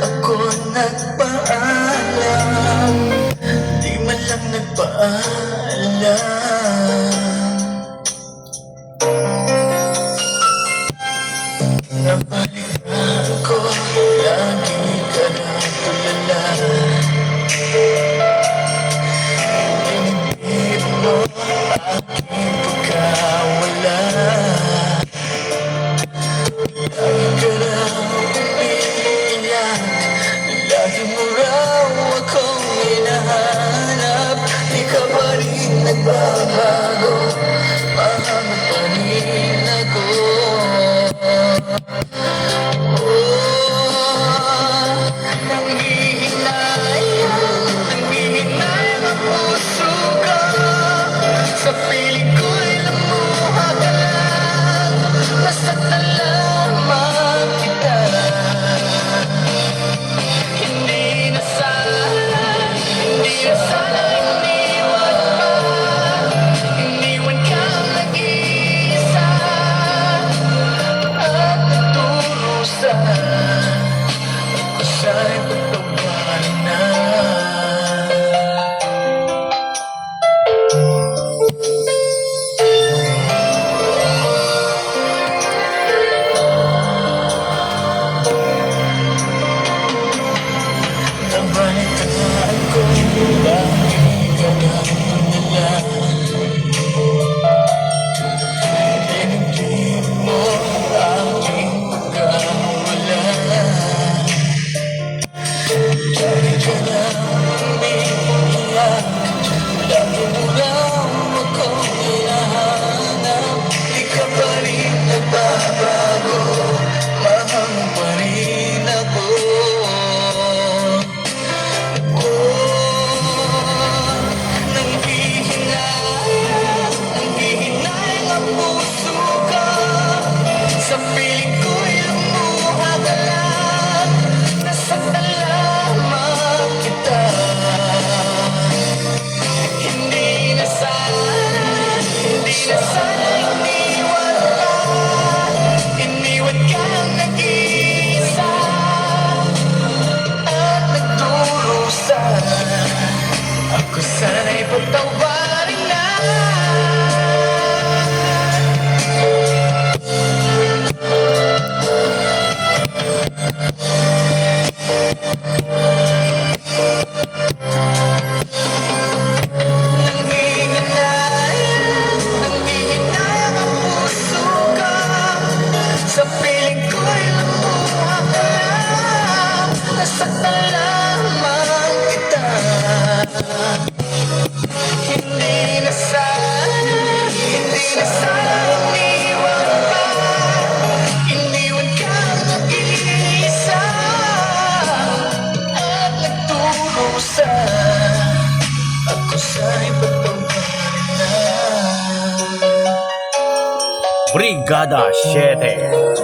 ako nagpaalam, di man lang nagpaalam. Nabalik ako, lagi ka na tulala. Dinibig mo aking pagkawala. Lagi ka na umiiyak, lagi mo raw akong hinahanap. Di ka pa rin nagbabago, mahal mo pa rin ako. Nanghihinayang ang puso ko, sa piling ko'y lumuha ka lang. Nasaktan lamang kita, hindi na sana iniwan pa. Iniwan kang nag-iisa at nagdurusa. Ako siya'y pagtawanan na. Nabalitaan ko, lagi ka na tulala. Dinigdig mo ang aking pagkawala. Lagi ka na umiiyak, lagi mo raw akong hinahanap. Di ka pa rin nagbabago, mahal mo pa rin ako. Nanghihinayang ang puso ko, sa piling ko'y lumuha ka lang. Nasaktan lamang kita, hindi na sana iniwan ka. Iniwan kang nag-iisa at nagdurusa. Ako sana'y pagtawarin na. Nanghihinayang ang puso ko, sa piling ko'y lumuha ka lang. Nasaktan lamang kita, hindi na sana iniwan pa. Iniwan kang nag-iisa at nagdurusa. Ako sa'y pagtawanan na. Brigada 7